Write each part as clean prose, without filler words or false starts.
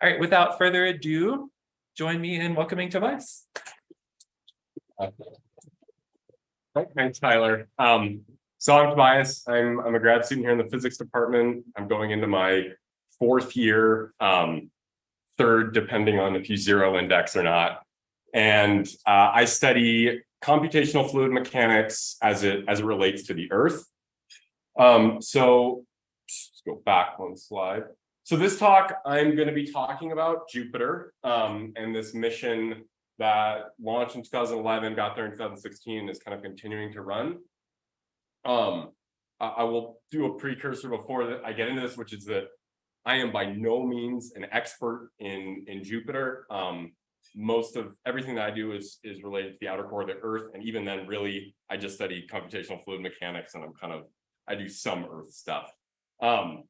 All right, without further ado, join me in welcoming Tobias. Hi, Tyler. So I'm Tobias. I'm a grad student here in the physics department. I'm going into my fourth year, third, depending on if you zero index or not. And I study computational fluid mechanics as it relates to the Earth. So let's go back one slide. So this talk, I'm going to be talking about Jupiter and this mission that launched in 2011, got there in 2016, is kind of continuing to run. I will do a precursor before I get into this, which is that I am by no means an expert in Jupiter. Most of everything that I do is related to the outer core of the Earth, and even then, really, I just study computational fluid mechanics, and I do some Earth stuff.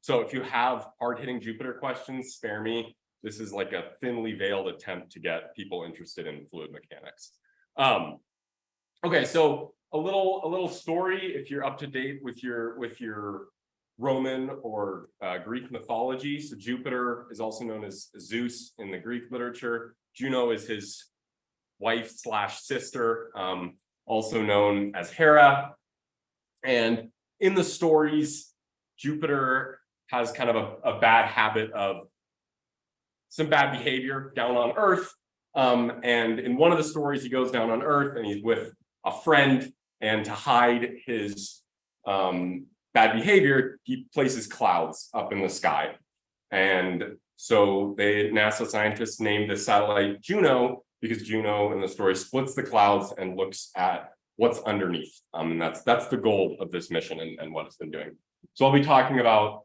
So if you have hard-hitting Jupiter questions, spare me. This is like a thinly veiled attempt to get people interested in fluid mechanics. Okay, so a little story if you're up to date with your Roman or Greek mythology. So Jupiter is also known as Zeus in the Greek literature. Juno is his wife/sister, also known as Hera. And in the stories, Jupiter has kind of a bad habit of some bad behavior down on Earth. And in one of the stories, he goes down on Earth and he's with a friend, and to hide his bad behavior, he places clouds up in the sky. And so NASA scientists named this satellite Juno because Juno in the story splits the clouds and looks at what's underneath. And that's the goal of this mission and what it's been doing. So I'll be talking about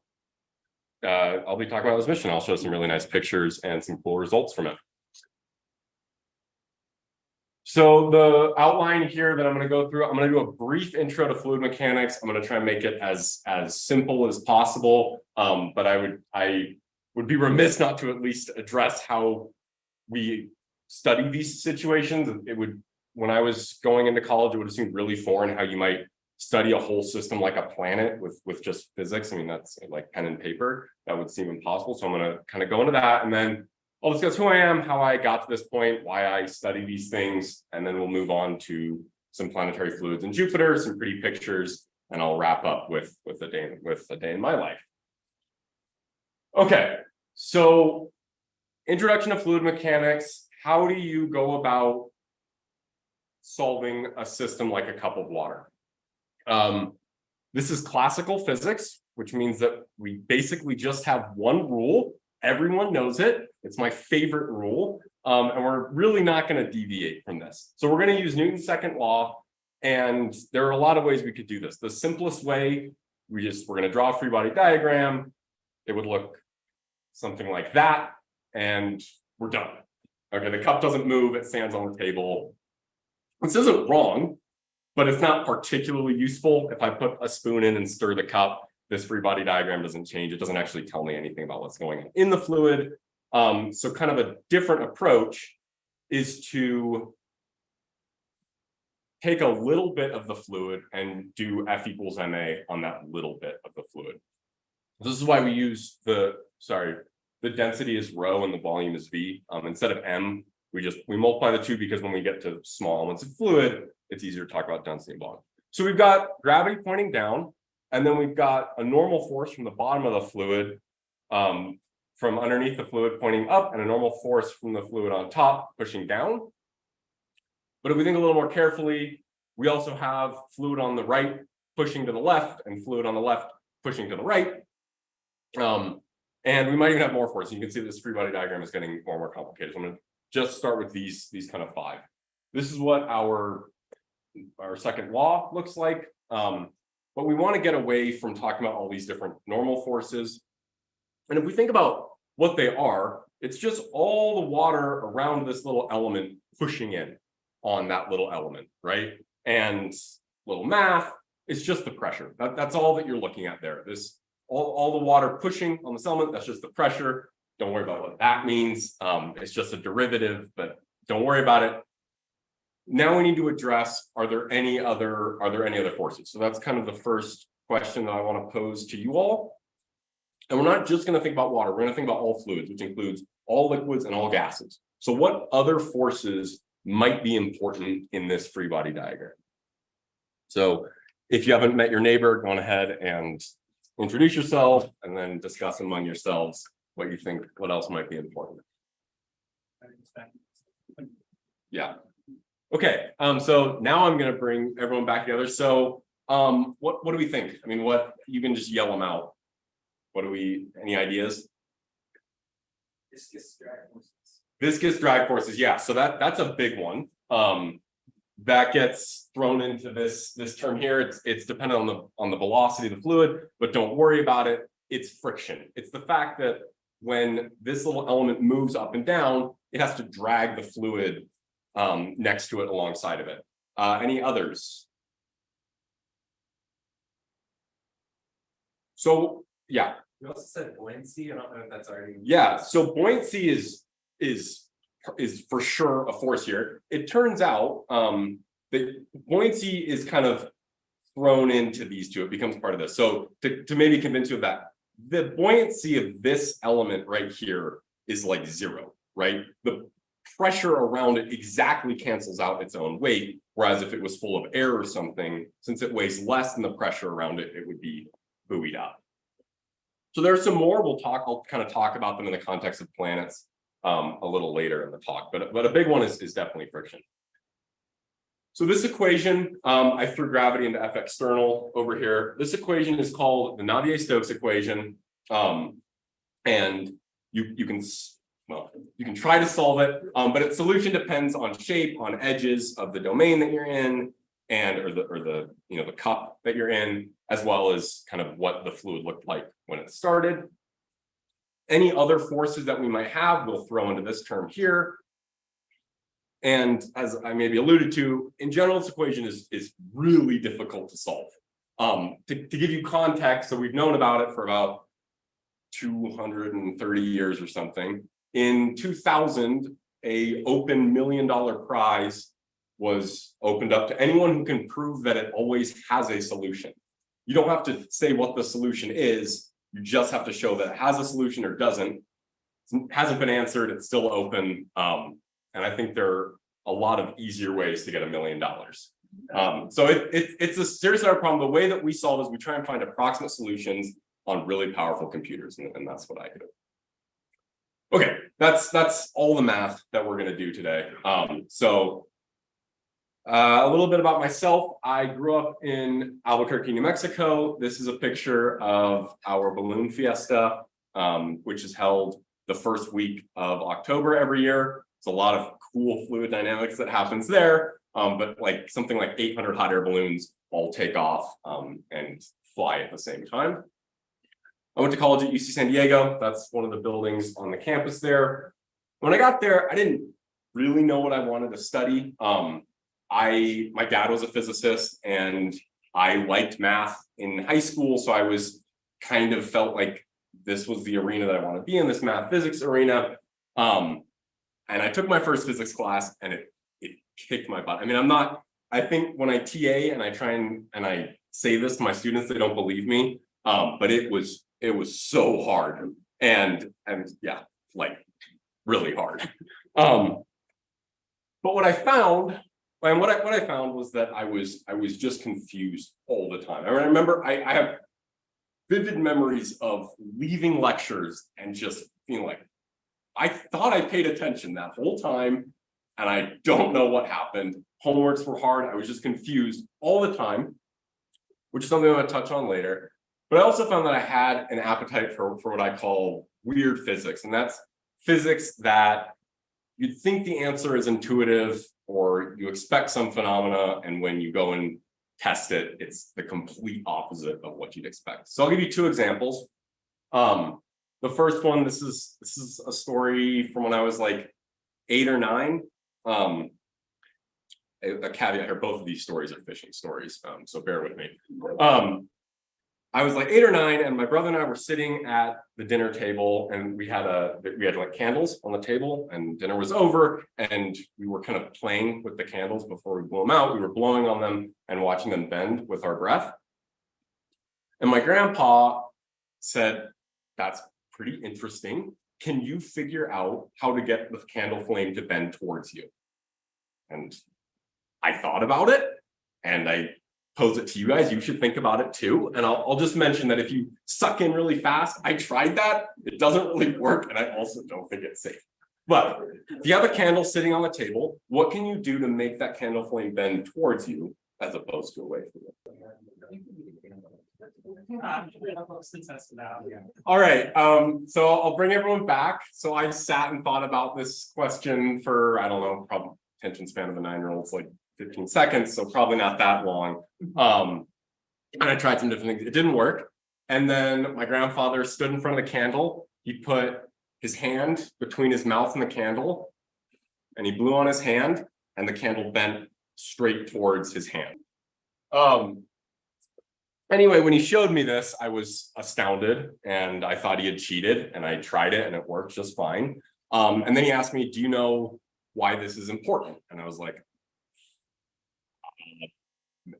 this mission. I'll show some really nice pictures and some cool results from it. So the outline here that I'm going to go through, I'm going to do a brief intro to fluid mechanics. I'm going to try and make it as simple as possible. But I would be remiss not to at least address how we study these situations. When I was going into college, it would have seemed really foreign how you might study a whole system like a planet with just physics. I mean, that's like pen and paper. That would seem impossible. So I'm going to kind of go into that, and then I'll discuss who I am, how I got to this point, why I study these things, and then we'll move on to some planetary fluids in Jupiter, some pretty pictures, and I'll wrap up with a day in my life. Okay, so introduction to fluid mechanics. How do you go about solving a system like a cup of water? This is classical physics, which means that we basically just have one rule. Everyone knows it. It's my favorite rule. And we're really not going to deviate from this. So we're going to use Newton's second law. And there are a lot of ways we could do this. The simplest way, we're going to draw a free body diagram. It would look something like that. And we're done. Okay, the cup doesn't move. It stands on the table. This isn't wrong, but it's not particularly useful. If I put a spoon in and stir the cup, this free body diagram doesn't change. It doesn't actually tell me anything about what's going on in the fluid. So kind of a different approach is to take a little bit of the fluid and do F equals ma on that little bit of the fluid. This is why we use the density is rho and the volume is v. Instead of m, we multiply the two, because when we get to small elements of fluid, it's easier to talk about density and volume. So we've got gravity pointing down, and then we've got a normal force from the bottom of the fluid, from underneath the fluid pointing up, and a normal force from the fluid on top pushing down. But if we think a little more carefully, we also have fluid on the right pushing to the left, and fluid on the left pushing to the right. And we might even have more force. You can see this free body diagram is getting more and more complicated. So I'm going to just start with these kind of five. This is what our second law looks like. But we want to get away from talking about all these different normal forces. And if we think about what they are, it's just all the water around this little element pushing in on that little element, right? And little math, it's just the pressure. That's all that you're looking at there. All the water pushing on this element, that's just the pressure. Don't worry about what that means. It's just a derivative, but don't worry about it. Now we need to address, are there any other forces? So that's kind of the first question that I want to pose to you all. And we're not just going to think about water. We're going to think about all fluids, which includes all liquids and all gases. So what other forces might be important in this free body diagram? So if you haven't met your neighbor, go on ahead and introduce yourself and then discuss among yourselves what you think, what else might be important. Yeah. Okay. So now I'm going to bring everyone back together. So what do we think? I mean, what, you can just yell them out. What do we, any ideas? Viscous drag forces. Viscous drag forces. Yeah. So that's a big one. That gets thrown into this term here. It's dependent on the velocity of the fluid, but don't worry about it. It's friction. It's the fact that when this little element moves up and down, it has to drag the fluid next to it alongside of it. Any others? So yeah. You also said buoyancy. I don't know if that's already. Yeah. So buoyancy is for sure a force here. It turns out that buoyancy is kind of thrown into these two. It becomes part of this. So to maybe convince you of that, the buoyancy of this element right here is like zero, right? The pressure around it exactly cancels out its own weight. Whereas if it was full of air or something, since it weighs less than the pressure around it, it would be buoyed up. So there's some more. I'll kind of talk about them in the context of planets a little later in the talk, but a big one is definitely friction. So this equation, I threw gravity into F external over here. This equation is called the Navier-Stokes equation, and you can try to solve it, but its solution depends on shape, on edges of the domain that you're in, and or the cup that you're in, as well as kind of what the fluid looked like when it started. Any other forces that we might have, we'll throw into this term here. And as I maybe alluded to, in general, this equation is really difficult to solve. To give you context, so we've known about it for about 230 years or something. In 2000, an open $1 million prize was opened up to anyone who can prove that it always has a solution. You don't have to say what the solution is. You just have to show that it has a solution or doesn't. It hasn't been answered. It's still open. And I think there are a lot of easier ways to get $1 million. So it's a serious enough problem. The way that we solve is we try and find approximate solutions on really powerful computers, and that's what I do. Okay, that's all the math that we're going to do today. A little bit about myself. I grew up in Albuquerque, New Mexico. This is a picture of our balloon fiesta, which is held the first week of October every year. It's a lot of cool fluid dynamics that happens there, but like something like 800 hot air balloons all take off and fly at the same time. I went to college at UC San Diego. That's one of the buildings on the campus there. When I got there, I didn't really know what I wanted to study. My dad was a physicist and I liked math in high school. So I was kind of felt like this was the arena that I want to be in, this math physics arena. And I took my first physics class and it kicked my butt. I mean, I think when I TA and I try and I say this to my students, they don't believe me. But it was so hard and yeah, like really hard. But what I found was that I was just confused all the time. I remember I have vivid memories of leaving lectures and just feeling like I thought I paid attention that whole time and I don't know what happened. Homeworks were hard. I was just confused all the time, which is something I'm going to touch on later. But I also found that I had an appetite for what I call weird physics, and that's physics that you'd think the answer is intuitive or you expect some phenomena, and when you go and test it, it's the complete opposite of what you'd expect. So I'll give you two examples. The first one, this is a story from when I was like 8 or 9. A caveat here, both of these stories are fishing stories, so bear with me. I was like 8 or 9, and my brother and I were sitting at the dinner table, and we had like candles on the table, and dinner was over, and we were kind of playing with the candles before we blew them out. We were blowing on them and watching them bend with our breath. And my grandpa said, "That's pretty interesting. can you figure out how to get the candle flame to bend towards you? And I thought about it, and I pose it to you guys. You should think about it too. And I'll just mention that if you suck in really fast, I tried that. It doesn't really work, and I also don't think it's safe. But if you have a candle sitting on the table, what can you do to make that candle flame bend towards you as opposed to away from you? All right, so I'll bring everyone back. So I sat and thought about this question for, I don't know, probably attention span of a 9-year-old, like 15 seconds, so probably not that long. And I tried some different things. It didn't work. And then my grandfather stood in front of the candle. He put his hand between his mouth and the candle, and he blew on his hand, and the candle bent straight towards his hand. Anyway, when he showed me this, I was astounded, and I thought he had cheated, and I tried it, and it worked just fine. And then he asked me, do you know why this is important? And I was like,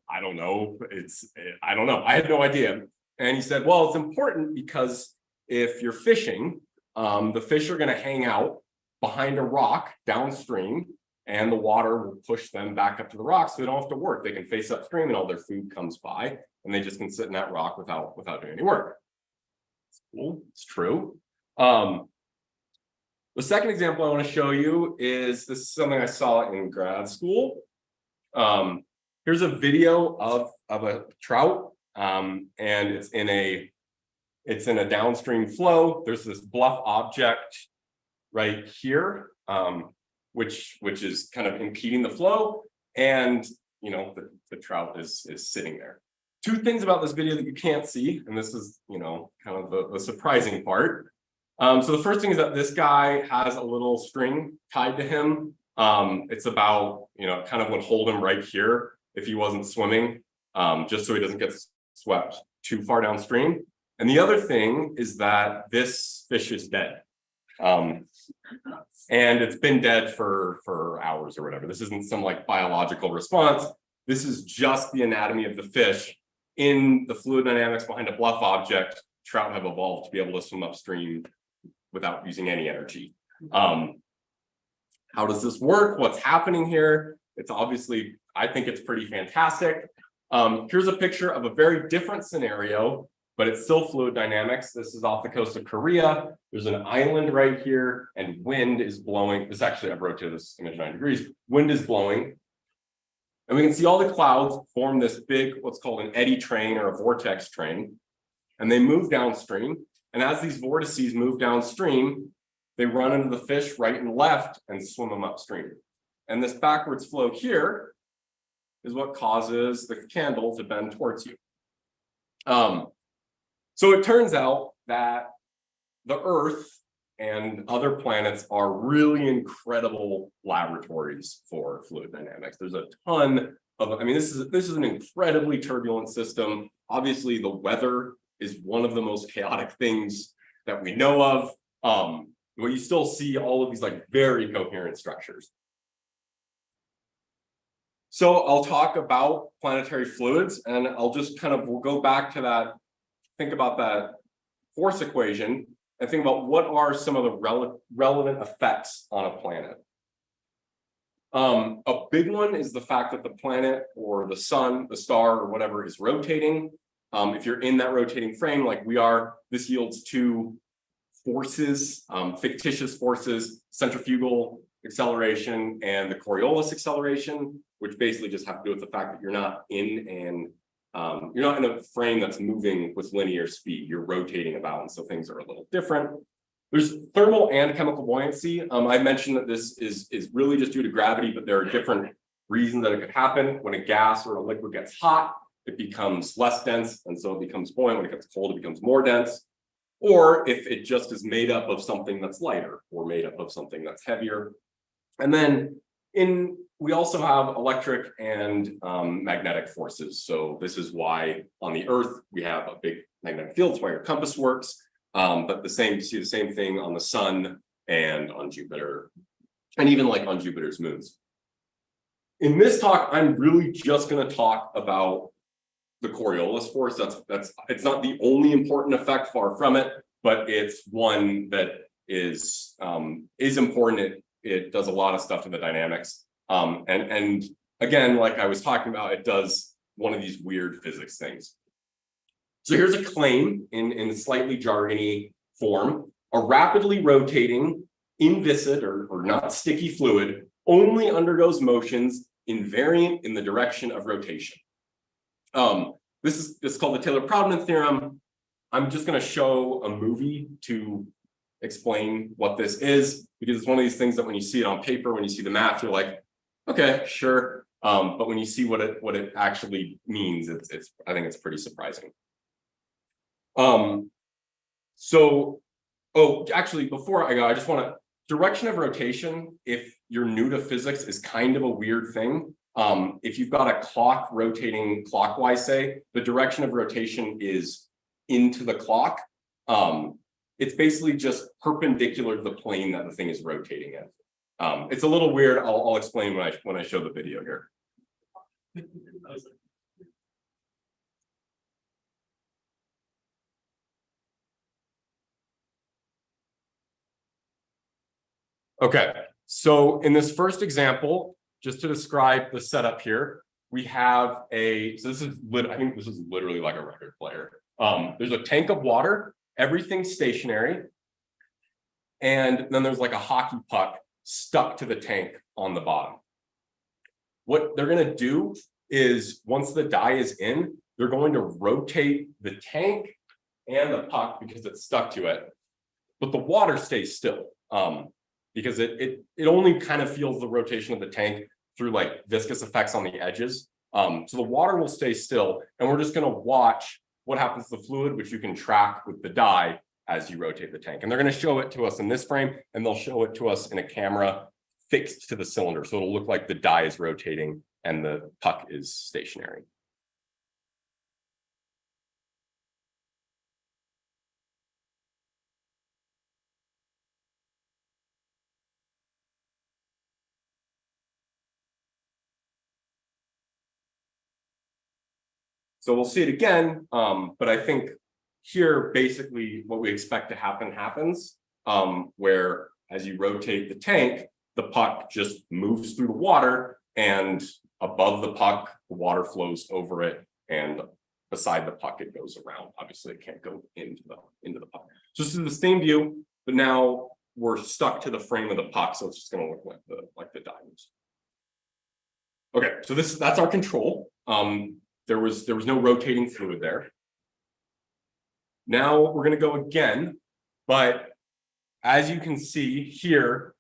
I don't know. I don't know. I had no idea. And he said, well, it's important because if you're fishing, the fish are going to hang out behind a rock downstream, and the water will push them back up to the rock, so they don't have to work. They can face upstream, and all their food comes by, and they just can sit in that rock without doing any work. It's cool. It's true. The second example I want to show you is this is something I saw in grad school. Here's a video of a trout, and it's in a downstream flow. There's this bluff object right here, which is kind of impeding the flow, and the trout is sitting there. Two things about this video that you can't see, and this is kind of the surprising part. So the first thing is that this guy has a little string tied to him. It's about kind of would hold him right here if he wasn't swimming, just so he doesn't get swept too far downstream. And the other thing is that this fish is dead. And it's been dead for hours or whatever. This isn't some like biological response. This is just the anatomy of the fish. In the fluid dynamics behind a bluff object, trout have evolved to be able to swim upstream without using any energy. How does this work? What's happening here? It's obviously, I think it's pretty fantastic. Here's a picture of a very different scenario, but it's still fluid dynamics. This is off the coast of Korea. There's an island right here, and wind is blowing. This actually, I've rotated this image 9 degrees. Wind is blowing. And we can see all the clouds form this big, what's called an eddy train or a vortex train. And they move downstream. And as these vortices move downstream, they run into the fish right and left and swim them upstream. And this backwards flow here is what causes the candle to bend towards you. So it turns out that the Earth and other planets are really incredible laboratories for fluid dynamics. There's a ton of, this is an incredibly turbulent system. Obviously, the weather is one of the most chaotic things that we know of. But you still see all of these like very coherent structures. So I'll talk about planetary fluids, and I'll just we'll go back to that, think about that force equation, and think about what are some of the relevant effects on a planet. A big one is the fact that the planet or the sun, the star, or whatever is rotating. If you're in that rotating frame like we are, this yields two forces, fictitious forces, centrifugal acceleration and the Coriolis acceleration, which basically just have to do with the fact that you're not in a frame that's moving with linear speed. You're rotating about, and so things are a little different. There's thermal and chemical buoyancy. I mentioned that this is really just due to gravity, but there are different reasons that it could happen. When a gas or a liquid gets hot, it becomes less dense, and so it becomes buoyant. When it gets cold, it becomes more dense. Or if it just is made up of something that's lighter or made up of something that's heavier. And then we also have electric and magnetic forces. So this is why on the Earth we have a big magnetic field. It's why your compass works. But you see the same thing on the sun and on Jupiter, and even like on Jupiter's moons. In this talk, I'm really just going to talk about the Coriolis force. It's not the only important effect, far from it, but it's one that is important. It does a lot of stuff to the dynamics. And again, like I was talking about, it does one of these weird physics things. So here's a claim in slightly jargony form. A rapidly rotating, inviscid or not sticky fluid only undergoes motions invariant in the direction of rotation. This is called the Taylor-Proudman theorem. I'm just going to show a movie to explain what this is, because it's one of these things that when you see it on paper, when you see the math, you're like, okay, sure. But when you see what it actually means, I think it's pretty surprising. Actually, before I go, I just want to, direction of rotation, if you're new to physics, is kind of a weird thing. If you've got a clock rotating clockwise, say, the direction of rotation is into the clock. It's basically just perpendicular to the plane that the thing is rotating in. It's a little weird. I'll explain when I show the video here. Okay, so in this first example, just to describe the setup here, we have I think this is literally like a record player. There's a tank of water, everything's stationary, and then there's like a hockey puck stuck to the tank on the bottom. What they're going to do is, once the die is in, they're going to rotate the tank and the puck because it's stuck to it, but the water stays still. Because it only kind of feels the rotation of the tank through like viscous effects on the edges. So the water will stay still, and we're just going to watch what happens to the fluid, which you can track with the die as you rotate the tank. And they're going to show it to us in this frame, and they'll show it to us in a camera fixed to the cylinder. So it'll look like the die is rotating and the puck is stationary. So we'll see it again, but I think here, basically what we expect to happen happens, where as you rotate the tank, the puck just moves through the water, and above the puck, the water flows over it, and beside the puck, it goes around. Obviously, it can't go into the puck. So this is the same view, but now we're stuck to the frame of the puck, so it's just going to look like the diamonds. Okay, so that's our control. There was no rotating fluid there. Now we're going to go again, but as you can see here,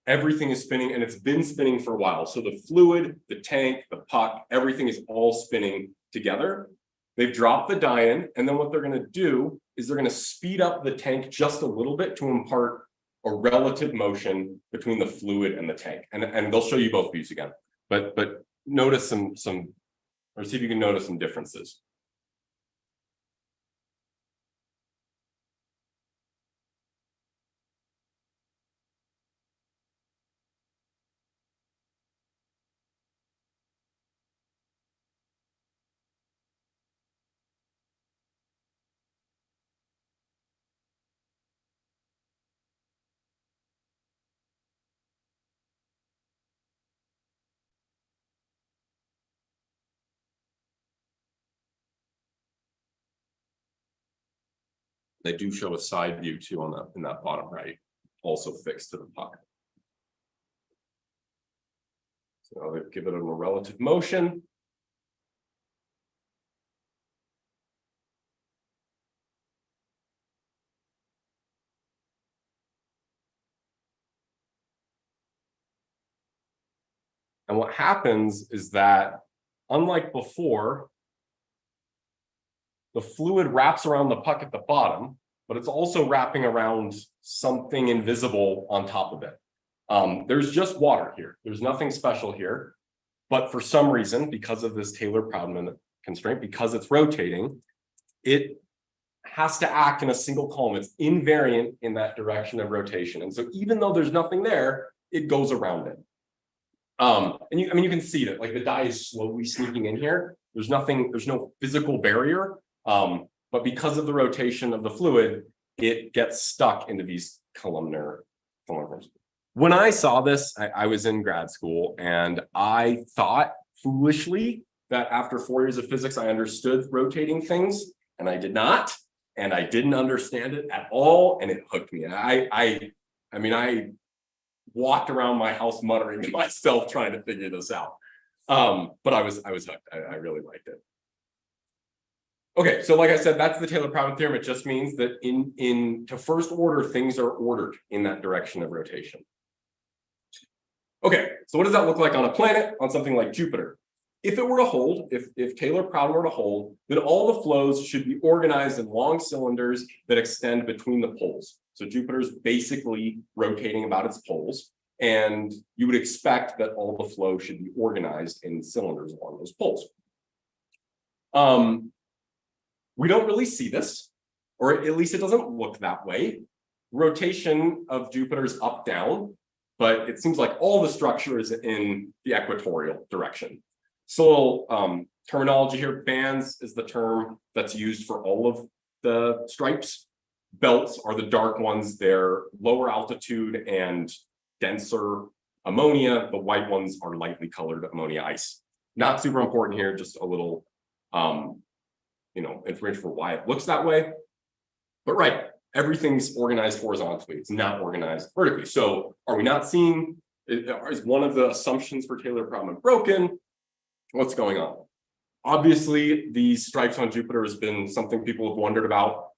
everything is spinning, and it's been spinning for a while. So the fluid, the tank, the puck, everything is all spinning together. They've dropped the die in, and then what they're going to do is they're going to speed up the tank just a little bit to impart a relative motion between the fluid and the tank. And they'll show you both views again, but notice some or see if you can notice some differences. They do show a side view too in that bottom right, also fixed to the puck. So they've given it a relative motion. And what happens is that, unlike before, the fluid wraps around the puck at the bottom, but it's also wrapping around something invisible on top of it. There's just water here. There's nothing special here. But for some reason, because of this Taylor-Proudman constraint, because it's rotating, it has to act in a single column. It's invariant in that direction of rotation. And so even though there's nothing there, it goes around it. And you can see that, like, the die is slowly sneaking in here. There's no physical barrier. But because of the rotation of the fluid, it gets stuck into these columnar forms. When I saw this, I was in grad school, and I thought foolishly that after 4 years of physics, I understood rotating things, and I did not, and I didn't understand it at all, and it hooked me. And I mean, I walked around my house muttering to myself, trying to figure this out. But I was hooked. I really liked it. Okay, so like I said, that's the Taylor-Proudman theorem. It just means that to first order, things are ordered in that direction of rotation. Okay, so what does that look like on a planet, on something like Jupiter? If it were to hold, if Taylor-Proudman were to hold, then all the flows should be organized in long cylinders that extend between the poles. So Jupiter's basically rotating about its poles, and you would expect that all the flow should be organized in cylinders along those poles. We don't really see this, or at least it doesn't look that way. Rotation of Jupiter is up-down, but it seems like all the structure is in the equatorial direction. So terminology here, bands is the term that's used for all of the stripes. Belts are the dark ones. They're lower altitude and denser ammonia. The white ones are lightly colored ammonia ice. Not super important here, just a little information for why it looks that way. But right, everything's organized horizontally. It's not organized vertically. So are we not seeing, is one of the assumptions for Taylor-Proudman broken? What's going on? Obviously, these stripes on Jupiter has been something people have wondered about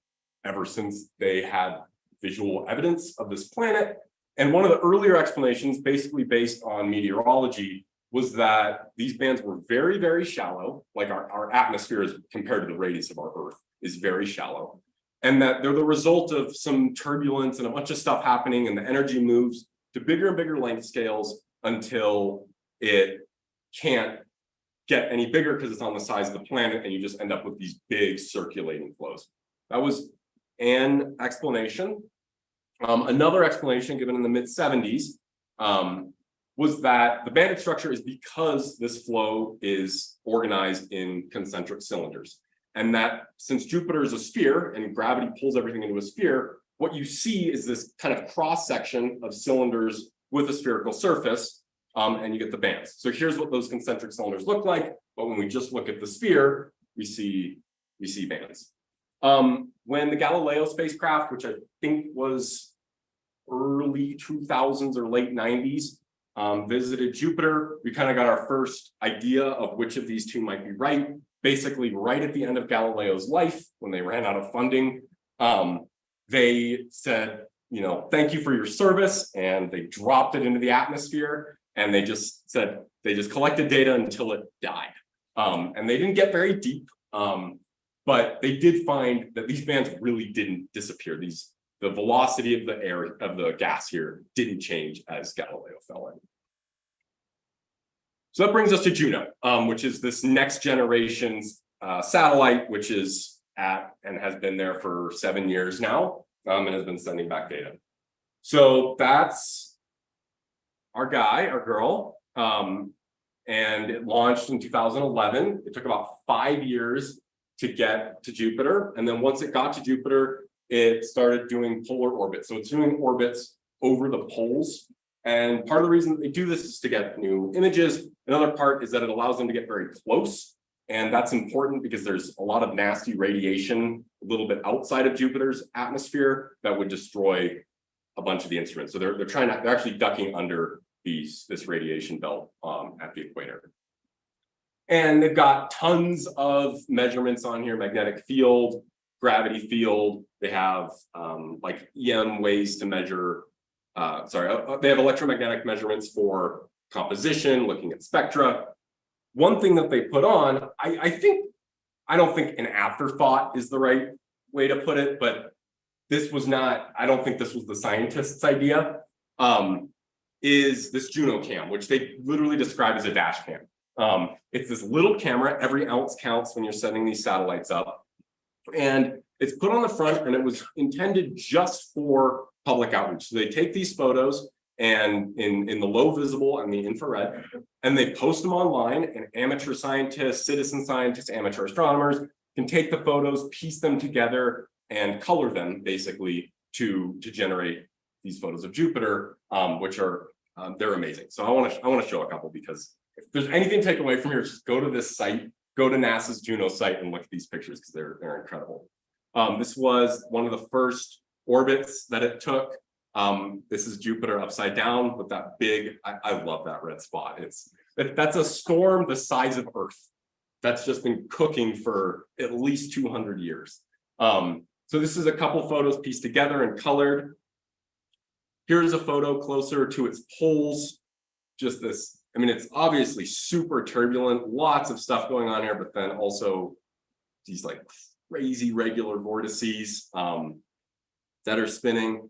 ever since they had visual evidence of this planet. And one of the earlier explanations, basically based on meteorology, was that these bands were very, very shallow, like our atmosphere is compared to the radius of our Earth is very shallow, and that they're the result of some turbulence and a bunch of stuff happening, and the energy moves to bigger and bigger length scales until it can't get any bigger because it's on the size of the planet, and you just end up with these big circulating flows. That was an explanation. Another explanation given in the mid-70s was that the banded structure is because this flow is organized in concentric cylinders. And that since Jupiter is a sphere and gravity pulls everything into a sphere, what you see is this kind of cross-section of cylinders with a spherical surface, and you get the bands. So here's what those concentric cylinders look like, but when we just look at the sphere, we see bands. When the Galileo spacecraft, which I think was early 2000s or late 90s, visited Jupiter, we kind of got our first idea of which of these two might be right. Basically, right at the end of Galileo's life, when they ran out of funding, they said, thank you for your service, and they dropped it into the atmosphere, and they just collected data until it died. And they didn't get very deep, but they did find that these bands really didn't disappear. The velocity of the air, of the gas here, didn't change as Galileo fell in. So that brings us to Juno, which is this next generation's satellite, which is at and has been there for 7 years now, and has been sending back data. So that's our guy, our girl, and it launched in 2011. It took about 5 years to get to Jupiter, and then once it got to Jupiter, it started doing polar orbits. So it's doing orbits over the poles. And part of the reason that they do this is to get new images. Another part is that it allows them to get very close. And that's important because there's a lot of nasty radiation a little bit outside of Jupiter's atmosphere that would destroy a bunch of the instruments. So they're actually ducking under this radiation belt at the equator. And they've got tons of measurements on here: magnetic field, gravity field. They have like EM ways to measure, they have electromagnetic measurements for composition, looking at spectra. One thing that they put on, I don't think an afterthought is the right way to put it, but I don't think this was the scientists' idea, is this Juno cam, which they literally describe as a dash cam. It's this little camera, every ounce counts when you're sending these satellites up. And it's put on the front, and it was intended just for public outreach. So they take these photos and in the low visible and the infrared, and they post them online, and amateur scientists, citizen scientists, amateur astronomers can take the photos, piece them together, and color them basically to generate these photos of Jupiter, which are they're amazing. So I want to show a couple, because if there's anything to take away from here, just go to this site, go to NASA's Juno site and look at these pictures, because they're incredible. This was one of the first orbits that it took. This is Jupiter upside down with that big, I love that red spot. That's a storm the size of Earth. That's just been cooking for at least 200 years. So this is a couple photos pieced together and colored. Here's a photo closer to its poles. Just this, I mean, it's obviously super turbulent, lots of stuff going on here, but then also these like crazy regular vortices that are spinning.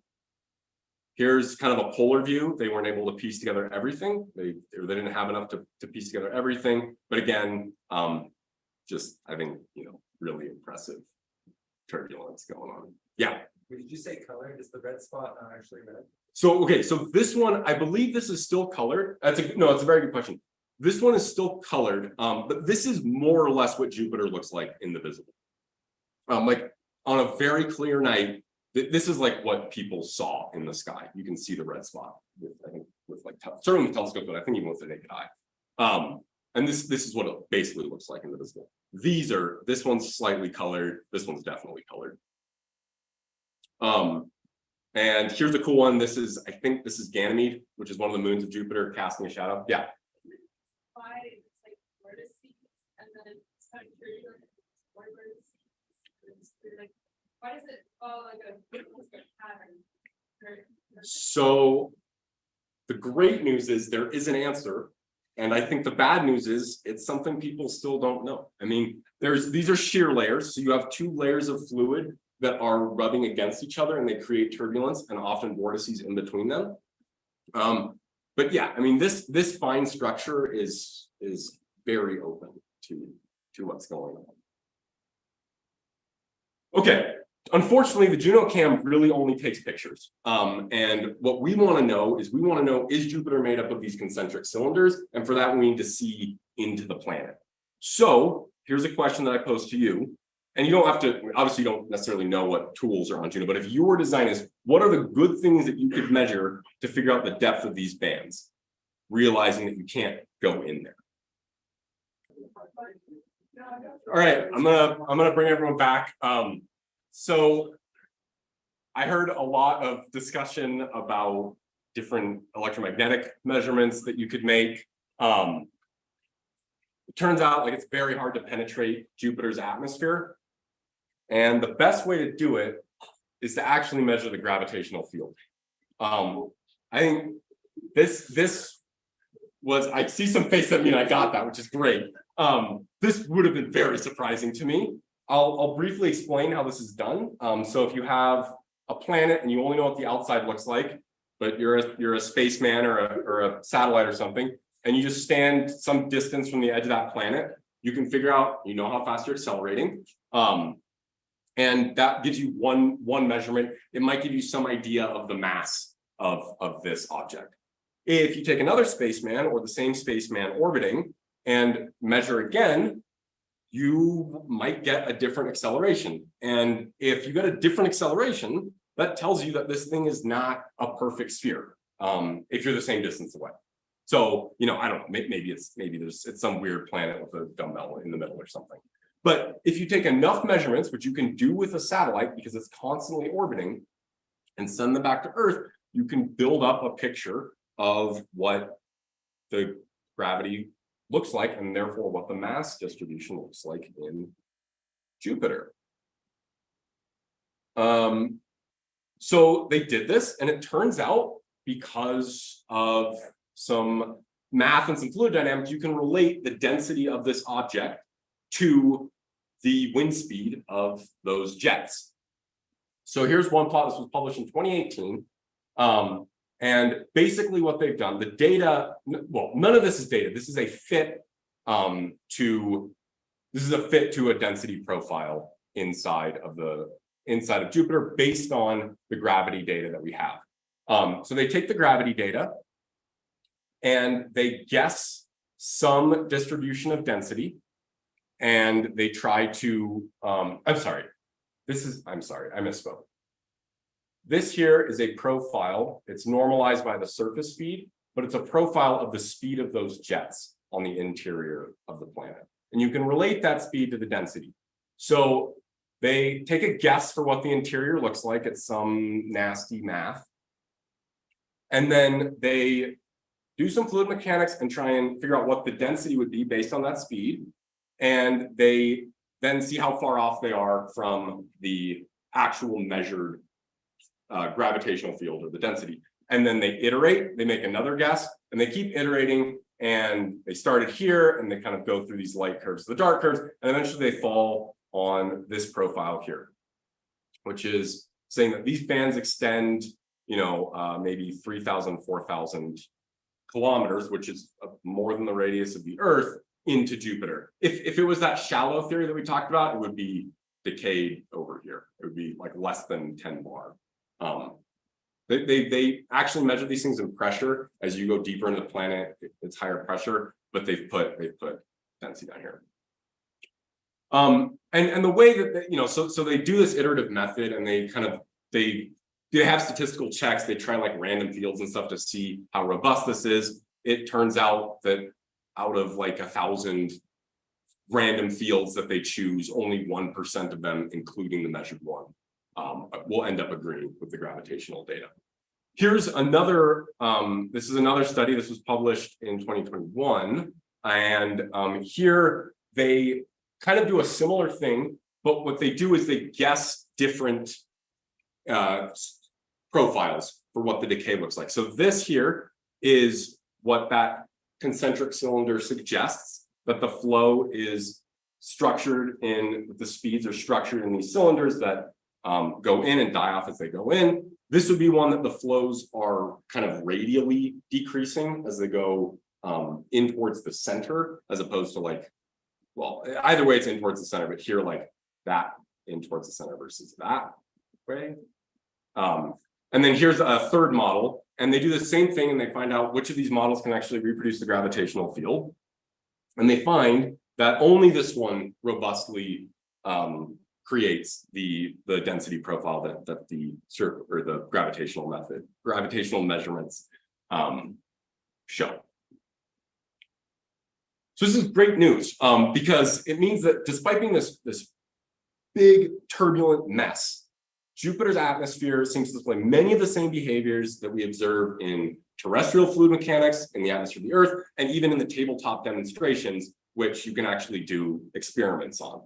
Here's kind of a polar view. They weren't able to piece together everything. They didn't have enough to piece together everything. But again, just I think, really impressive turbulence going on. Yeah. Did you say color? Is the red spot not actually red? So, okay, so this one, I believe this is still colored. It's a very good question. This one is still colored, but this is more or less what Jupiter looks like in the visible. Like on a very clear night, this is like what people saw in the sky. You can see the red spot with like certainly with telescopes, but I think even with the naked eye. And this is what it basically looks like in the visible. This one's slightly colored. This one's definitely colored. And here's a cool one. I think this is Ganymede, which is one of the moons of Jupiter casting a shadow. Yeah. Why it's like vortices, and then it's kind of turbulent, like why does it follow like a pattern? So the great news is there is an answer. And I think the bad news is it's something people still don't know. I mean, these are shear layers. So you have two layers of fluid that are rubbing against each other, and they create turbulence and often vortices in between them. But yeah, I mean, this fine structure is very open to what's going on. Okay, unfortunately, the Juno cam really only takes pictures. And what we want to know is Jupiter made up of these concentric cylinders? And for that, we need to see into the planet. So here's a question that I pose to you. And you don't have to, obviously you don't necessarily know what tools are on Juno, but if your design is, what are the good things that you could measure to figure out the depth of these bands, realizing that you can't go in there? All right, I'm gonna bring everyone back. So I heard a lot of discussion about different electromagnetic measurements that you could make. It turns out like it's very hard to penetrate Jupiter's atmosphere. And the best way to do it is to actually measure the gravitational field. I think this was, I see some face that mean I got that, which is great. This would have been very surprising to me. I'll briefly explain how this is done. So if you have a planet and you only know what the outside looks like, but you're a spaceman or a satellite or something, and you just stand some distance from the edge of that planet, you can figure out, how fast you're accelerating. And that gives you one measurement. It might give you some idea of the mass of this object. If you take another spaceman or the same spaceman orbiting and measure again, you might get a different acceleration. And if you get a different acceleration, that tells you that this thing is not a perfect sphere, if you're the same distance away. So, I don't know, maybe it's some weird planet with a dumbbell in the middle or something. But if you take enough measurements, which you can do with a satellite because it's constantly orbiting, and send them back to Earth, you can build up a picture of what the gravity looks like, and therefore what the mass distribution looks like in Jupiter. So they did this, and it turns out because of some math and some fluid dynamics, you can relate the density of this object to the wind speed of those jets. So here's one plot. This was published in 2018. And basically what they've done, the data, well, none of this is data. This is a fit to a density profile inside of Jupiter based on the gravity data that we have. So they take the gravity data and they guess some distribution of density, and they try to, I'm sorry, I misspoke. This here is a profile. It's normalized by the surface speed, but it's a profile of the speed of those jets on the interior of the planet. And you can relate that speed to the density. So they take a guess for what the interior looks like. It's some nasty math. And then they do some fluid mechanics and try and figure out what the density would be based on that speed. And they then see how far off they are from the actual measured gravitational field or the density. And then they iterate, they make another guess, and they keep iterating. And they started here, and they kind of go through these light curves, the dark curves, and eventually they fall on this profile here, which is saying that these bands extend, maybe 3,000, 4,000 kilometers, which is more than the radius of the Earth, into Jupiter. If it was that shallow theory that we talked about, it would be decayed over here. It would be like less than 10 bar. They actually measure these things in pressure. As you go deeper into the planet, it's higher pressure, but they've put density down here. And the way that so they do this iterative method, and they have statistical checks. They try like random fields and stuff to see how robust this is. It turns out that out of like 1,000 random fields that they choose, only 1% of them, including the measured one, will end up agreeing with the gravitational data. Here's another, this is another study. This was published in 2021. And here they kind of do a similar thing, but what they do is they guess different profiles for what the decay looks like. So this here is what that concentric cylinder suggests, that the flow is structured in, the speeds are structured in these cylinders that go in and die off as they go in. This would be one that the flows are kind of radially decreasing as they go in towards the center, as opposed to like, well, either way it's in towards the center, but here like that in towards the center versus that way. And then here's a third model, and they do the same thing, and they find out which of these models can actually reproduce the gravitational field. And they find that only this one robustly creates the density profile that the gravitational measurements show. So this is great news because it means that despite being this big turbulent mess, Jupiter's atmosphere seems to display many of the same behaviors that we observe in terrestrial fluid mechanics, in the atmosphere of the Earth, and even in the tabletop demonstrations, which you can actually do experiments on.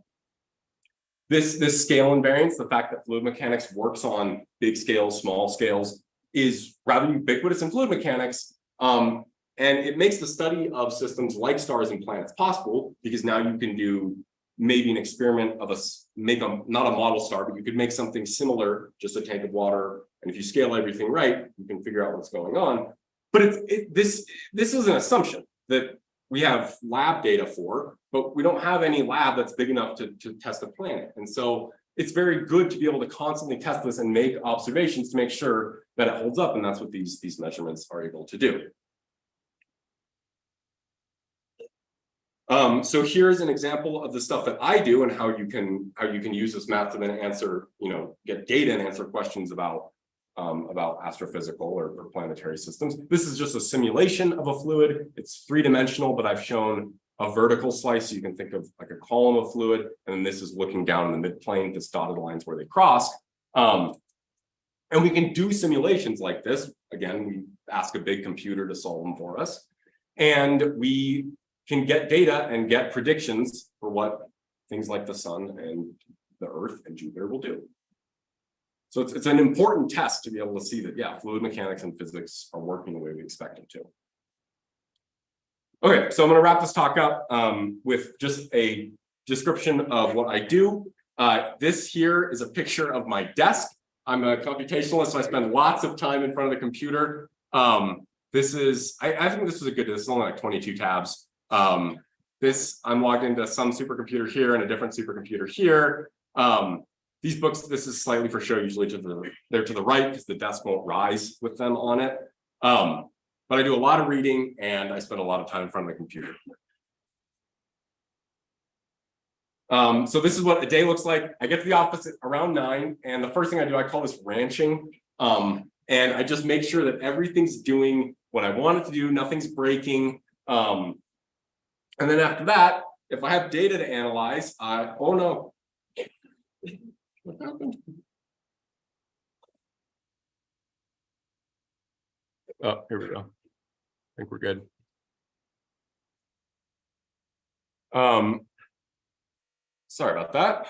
This scale invariance, the fact that fluid mechanics works on big scales, small scales, is rather ubiquitous in fluid mechanics. And it makes the study of systems like stars and planets possible, because now you can do maybe an experiment of not a model star, but you could make something similar, just a tank of water. And if you scale everything right, you can figure out what's going on. But this is an assumption that we have lab data for, but we don't have any lab that's big enough to test a planet. And so it's very good to be able to constantly test this and make observations to make sure that it holds up. And that's what these measurements are able to do. So here's an example of the stuff that I do and how you can use this math to then answer, get data and answer questions about astrophysical or planetary systems. This is just a simulation of a fluid. It's three-dimensional, but I've shown a vertical slice. So you can think of like a column of fluid, and then this is looking down in the midplane, this dotted lines where they cross. And we can do simulations like this. Again, we ask a big computer to solve them for us. And we can get data and get predictions for what things like the sun and the Earth and Jupiter will do. So it's an important test to be able to see that, yeah, fluid mechanics and physics are working the way we expect them to. Okay, so I'm going to wrap this talk up with just a description of what I do. This here is a picture of my desk. I'm a computationalist, so I spend lots of time in front of the computer. This is, I think this is this is only like 22 tabs. I'm logged into some supercomputer here and a different supercomputer here. These books, this is slightly for show, usually they're to the right because the desk won't rise with them on it. But I do a lot of reading and I spend a lot of time in front of the computer. So this is what a day looks like. I get to the office at around 9, and the first thing I do, I call this ranching. And I just make sure that everything's doing what I want it to do, nothing's breaking. And then after that, if I have data to analyze, oh no. What happened? Oh, here we go. I think we're good. Sorry about that.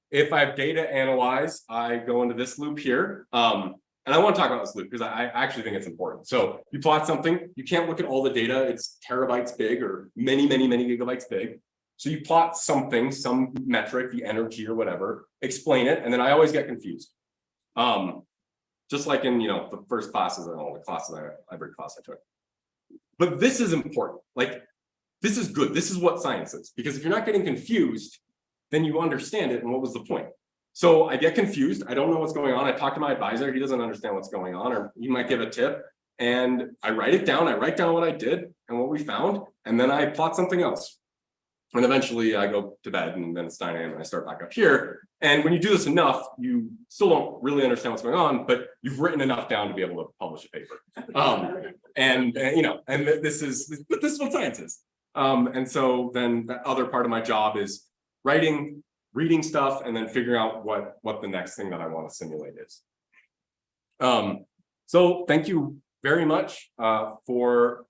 If I have data to analyze, I go into this loop here. And I want to talk about this loop because I actually think it's important. So you plot something, you can't look at all the data, it's terabytes big or many gigabytes big. So you plot something, some metric, the energy or whatever, explain it, and then I always get confused. Just like in the first classes and all the classes every class I took. But this is important. Like, this is good. This is what science is. Because if you're not getting confused, then you understand it, and what was the point? So I get confused. I don't know what's going on. I talk to my advisor. He doesn't understand what's going on, or he might give a tip. And I write it down. I write down what I did and what we found, and then I plot something else. And eventually I go to bed, and then it's 9 a.m. and I start back up here. And when you do this enough, you still don't really understand what's going on, but you've written enough down to be able to publish a paper. This is what science is. And so then the other part of my job is writing, reading stuff, and then figuring out what the next thing that I want to simulate is. So thank you very much for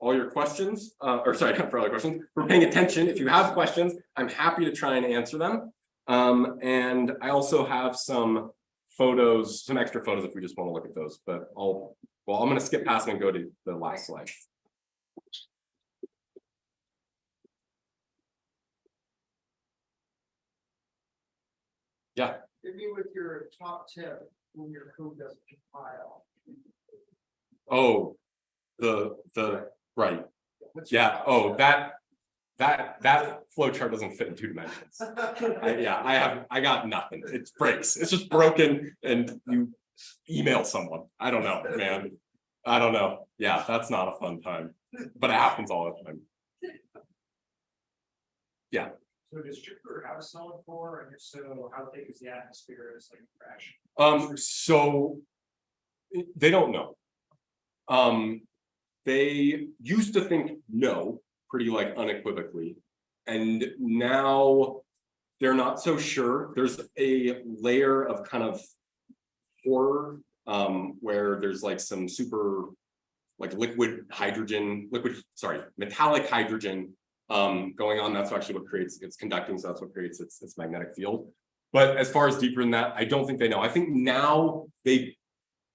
all your questions, or sorry, not for all your questions, for paying attention. If you have questions, I'm happy to try and answer them. And I also have some photos, some extra photos if we just want to look at those, but I'm going to skip past and go to the last slide. Yeah. Hit me with your top tip when your code doesn't compile. Oh, the right. Yeah. Oh, that flow chart doesn't fit in 2 dimensions. I got nothing. It breaks. It's just broken, and you email someone. I don't know, man. I don't know. Yeah, that's not a fun time, but it happens all the time. Yeah. So does Jupiter have a solid core, and if so, how thick is the atmosphere as like a crash? So they don't know. They used to think no, pretty like unequivocally, and now they're not so sure. There's a layer of kind of horror where there's like some super like metallic hydrogen going on. That's actually what creates its conducting, so that's what creates its magnetic field. But as far as deeper than that, I don't think they know. I think now they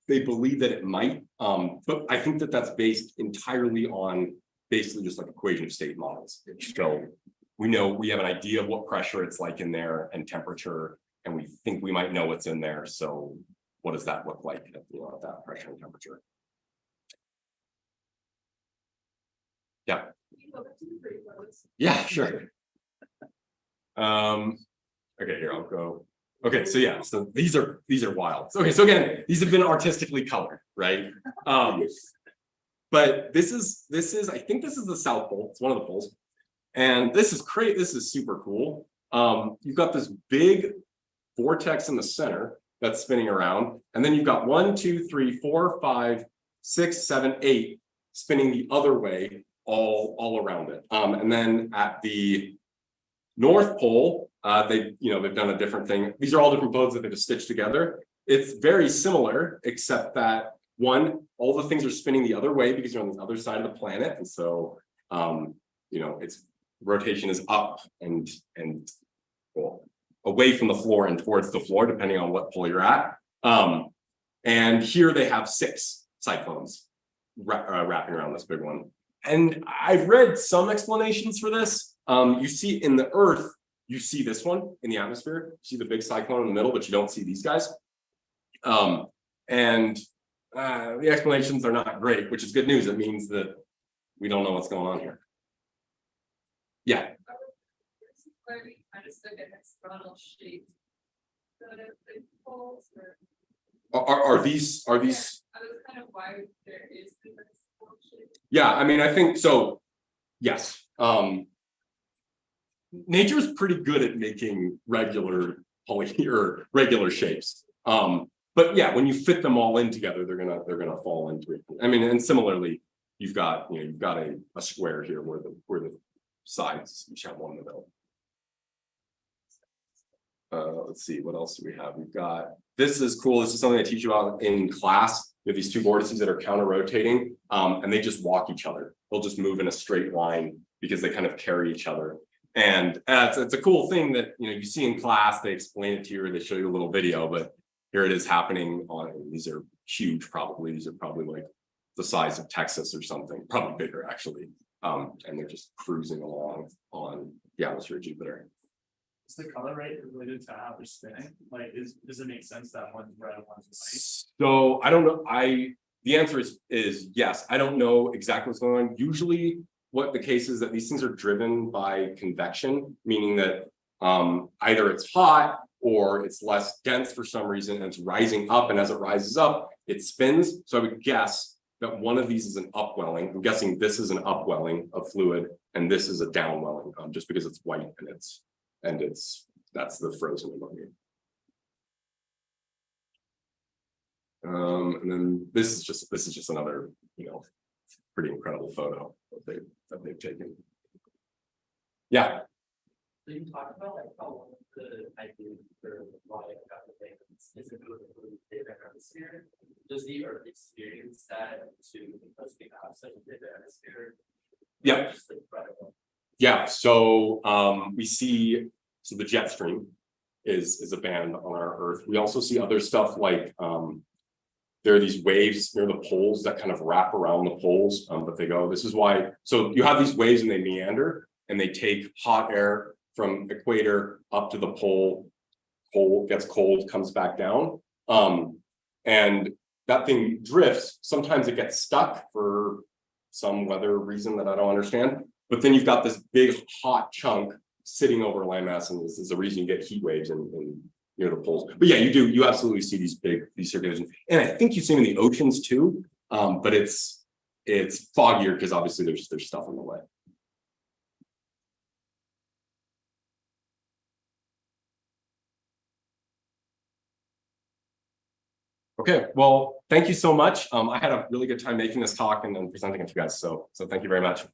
believe that it might, but I think that that's based entirely on basically just like equation of state models. So we know, we have an idea of what pressure it's like in there and temperature, and we think we might know what's in there. So what does that look like at that pressure and temperature? Yeah. Yeah, sure. Okay, here I'll go. Okay, so yeah, so these are wild. Okay, so again, these have been artistically colored, right? But this is I think this is the South Pole. It's one of the poles, and this is great. This is super cool. You've got this big vortex in the center that's spinning around, and then you've got 1, 2, 3, 4, 5, 6, 7, 8 spinning the other way, all around it. And then at the North Pole, they've done a different thing. These are all different boats that they just stitched together. It's very similar, except that all the things are spinning the other way because you're on the other side of the planet, and so its rotation is up and away from the floor and towards the floor, depending on what pole you're at. And here they have 6 cyclones wrapping around this big one. And I've read some explanations for this. You see in the Earth, you see this one in the atmosphere. You see the big cyclone in the middle, but you don't see these guys. And the explanations are not great, which is good news. It means that we don't know what's going on here. Yeah. Are these? Yeah, I mean, I think so. Yes. nature is pretty good at making regular shapes. But yeah, when you fit them all in together, they're gonna fall into it. I mean, and similarly, you've got a square here where the sides each have one in the middle. Let's see, what else do we have? We've got, this is cool. This is something I teach you about in class. You have these two vortices that are counter-rotating, and they just walk each other. They'll just move in a straight line because they kind of carry each other. And it's a cool thing that you see in class. They explain it to you, or they show you a little video, but here it is happening on, these are huge probably. These are probably like the size of Texas or something, probably bigger actually. And they're just cruising along on the atmosphere of Jupiter. Is the color rate related to how they're spinning? Like, does it make sense that one's red and one's white? So I don't know. The answer is yes. I don't know exactly what's going on. Usually what the case is that these things are driven by convection, meaning that either it's hot or it's less dense for some reason and it's rising up, and as it rises up, it spins. So I would guess that one of these is an upwelling. I'm guessing this is an upwelling of fluid and this is a downwelling, just because it's white and that's the frozen ammonia. And then this is just another, pretty incredible photo that they've taken. Yeah. So you talk about like how one of the ideas for why is it really big atmosphere? Does the Earth experience that too because we have such a big atmosphere? Yeah. Just incredible. Yeah. So we see, so the jet stream is a band on our Earth. We also see other stuff like there are these waves near the poles that kind of wrap around the poles, but they go, this is why, so you have these waves and they meander and they take hot air from equator up to the pole gets cold, comes back down. And that thing drifts. Sometimes it gets stuck for some weather reason that I don't understand. But then you've got this big hot chunk sitting over landmass, and this is the reason you get heat waves in near the poles. But yeah, you absolutely see these circulations. And I think you see them in the oceans too. But it's foggier because obviously there's stuff in the way. Okay, well, thank you so much. I had a really good time making this talk and presenting it to you guys. So thank you very much.